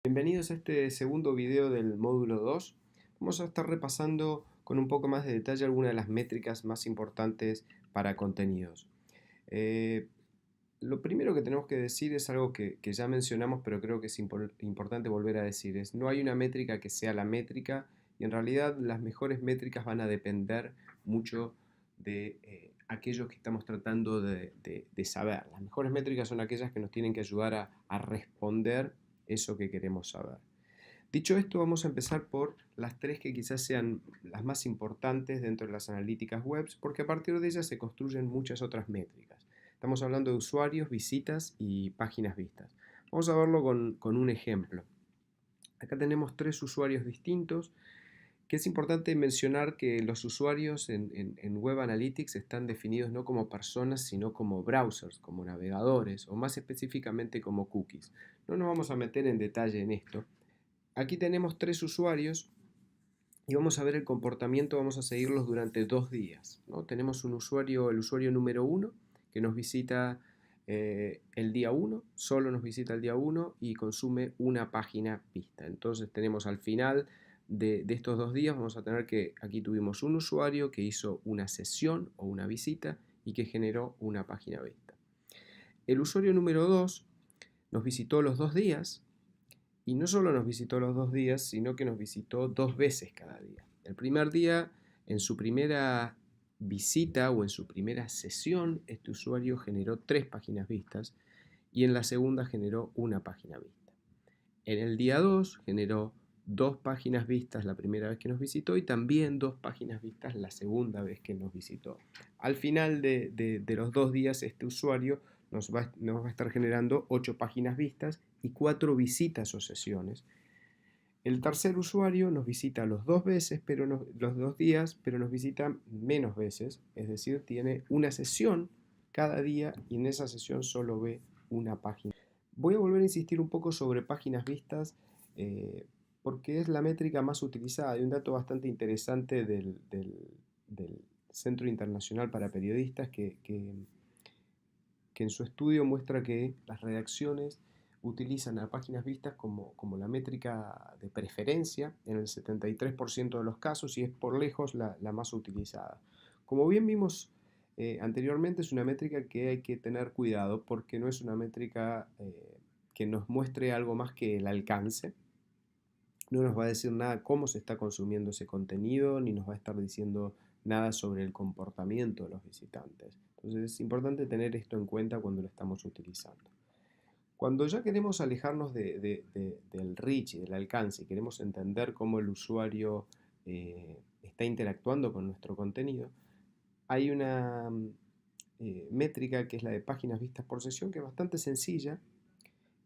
Bienvenidos a este segundo video del módulo 2. Vamos a estar repasando con un poco más de detalle algunas de las métricas más importantes para contenidos. Eh, lo primero que tenemos que decir es algo que ya mencionamos, pero creo que es importante volver a decir. No hay una métrica que sea la métrica y en realidad las mejores métricas van a depender mucho de aquellos que estamos tratando de saber. Las mejores métricas son aquellas que nos tienen que ayudar a responder eso que queremos saber. Dicho esto, vamos a empezar por las tres que quizás sean las más importantes dentro de las analíticas web, porque a partir de ellas se construyen muchas otras métricas. Estamos hablando de usuarios, visitas y páginas vistas. Vamos a verlo con un ejemplo. Acá tenemos tres usuarios distintos, que es importante mencionar que los usuarios en Web Analytics están definidos no como personas, sino como browsers, como navegadores, o más específicamente como cookies. No nos vamos a meter en detalle en esto. Aquí tenemos tres usuarios y vamos a ver el comportamiento, vamos a seguirlos durante 2 días, ¿no? Tenemos un usuario, el usuario número 1, que nos visita el día 1, solo nos visita el día 1 y consume una página vista. Entonces tenemos al final de estos 2 días, vamos a tener que aquí tuvimos un usuario que hizo una sesión o una visita y que generó una página vista. El usuario número 2 nos visitó los 2 días. Y no solo nos visitó los 2 días, sino que nos visitó 2 veces cada día. El primer día, en su primera visita o en su primera sesión, este usuario generó 3 páginas vistas y en la segunda generó una página vista. En el día 2 generó 2 páginas vistas la primera vez que nos visitó y también 2 páginas vistas la segunda vez que nos visitó. Al final de los 2 días, este usuario nos va a estar generando 8 páginas vistas y 4 visitas o sesiones. El tercer usuario nos visita los 2 veces, los 2 días, pero nos visita menos veces, es decir, tiene una sesión cada día y en esa sesión solo ve una página. Voy a volver a insistir un poco sobre páginas vistas porque es la métrica más utilizada y un dato bastante interesante del Centro Internacional para Periodistas que en su estudio muestra que las redacciones utilizan a páginas vistas como la métrica de preferencia en el 73% de los casos y es por lejos la más utilizada. Como bien vimos anteriormente, es una métrica que hay que tener cuidado porque no es una métrica que nos muestre algo más que el alcance. No nos va a decir nada cómo se está consumiendo ese contenido, ni nos va a estar diciendo nada sobre el comportamiento de los visitantes. Entonces es importante tener esto en cuenta cuando lo estamos utilizando. Cuando ya queremos alejarnos del reach y del alcance y queremos entender cómo el usuario está interactuando con nuestro contenido, hay una métrica que es la de páginas vistas por sesión, que es bastante sencilla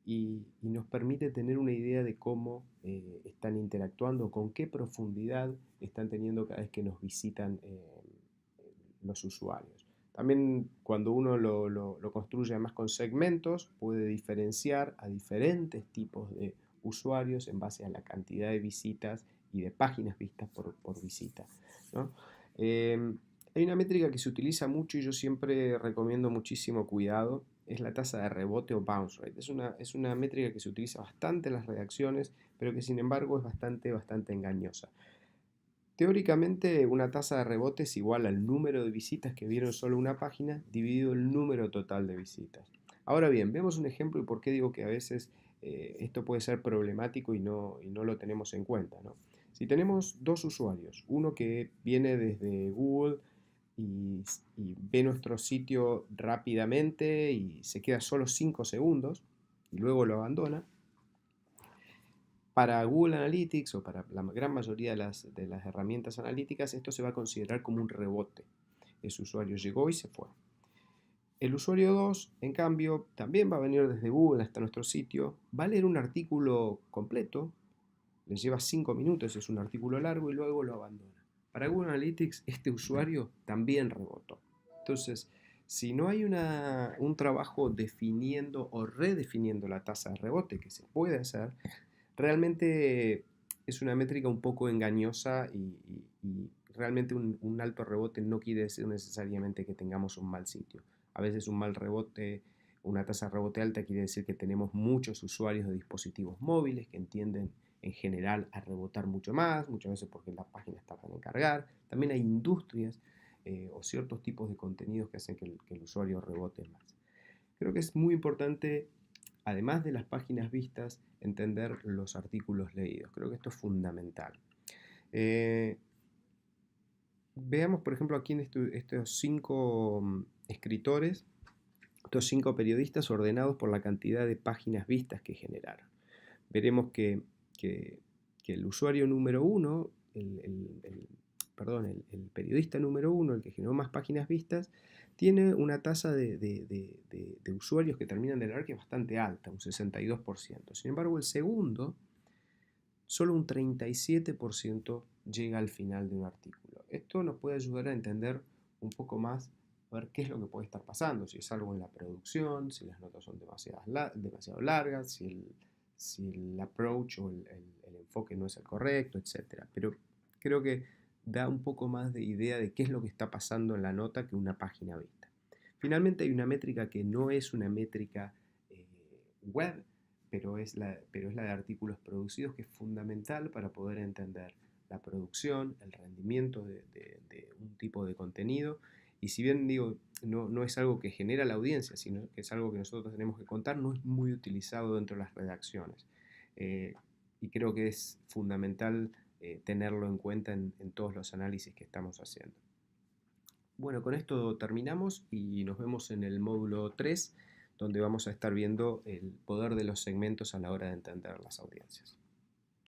y nos permite tener una idea de cómo están interactuando, con qué profundidad están teniendo cada vez que nos visitan los usuarios. También cuando uno lo construye además con segmentos, puede diferenciar a diferentes tipos de usuarios en base a la cantidad de visitas y de páginas vistas por visita, ¿no? Hay una métrica que se utiliza mucho y yo siempre recomiendo muchísimo cuidado, es la tasa de rebote o bounce rate. Es una métrica que se utiliza bastante en las redacciones, pero que sin embargo es bastante engañosa. Teóricamente, una tasa de rebote es igual al número de visitas que vieron solo una página dividido el número total de visitas. Ahora bien, vemos un ejemplo y por qué digo que a veces esto puede ser problemático y no lo tenemos en cuenta, ¿no? Si tenemos dos usuarios, uno que viene desde Google y ve nuestro sitio rápidamente y se queda solo 5 segundos y luego lo abandona, para Google Analytics o para la gran mayoría de las herramientas analíticas, esto se va a considerar como un rebote. Ese usuario llegó y se fue. El usuario 2, en cambio, también va a venir desde Google hasta nuestro sitio, va a leer un artículo completo, le lleva 5 minutos, es un artículo largo y luego lo abandona. Para Google Analytics, este usuario también rebotó. Entonces, si no hay un trabajo definiendo o redefiniendo la tasa de rebote, que se puede hacer, realmente es una métrica un poco engañosa y realmente un alto rebote no quiere decir necesariamente que tengamos un mal sitio. A veces un mal rebote Una tasa de rebote alta quiere decir que tenemos muchos usuarios de dispositivos móviles que entienden en general a rebotar mucho más, muchas veces porque las páginas tardan en cargar. También hay industrias o ciertos tipos de contenidos que hacen que el usuario rebote más. Creo que es muy importante, además de las páginas vistas, entender los artículos leídos. Creo que esto es fundamental. Veamos, por ejemplo, aquí en estos 5 escritores, estos 5 periodistas ordenados por la cantidad de páginas vistas que generaron. Veremos que el usuario número 1, el periodista número 1, el que generó más páginas vistas, tiene una tasa de usuarios que terminan de leer que es bastante alta, un 62%. Sin embargo, el segundo, solo un 37% llega al final de un artículo. Esto nos puede ayudar a entender un poco más, a ver qué es lo que puede estar pasando, si es algo en la producción, si las notas son demasiado largas, si el approach o el enfoque no es el correcto, etc. Pero creo que da un poco más de idea de qué es lo que está pasando en la nota que una página vista. Finalmente hay una métrica que no es una métrica web, pero es la de artículos producidos, que es fundamental para poder entender la producción, el rendimiento de un tipo de contenido. Y si bien digo, no es algo que genera la audiencia, sino que es algo que nosotros tenemos que contar, no es muy utilizado dentro de las redacciones. Y creo que es fundamental tenerlo en cuenta en todos los análisis que estamos haciendo. Bueno, con esto terminamos y nos vemos en el módulo 3, donde vamos a estar viendo el poder de los segmentos a la hora de entender las audiencias.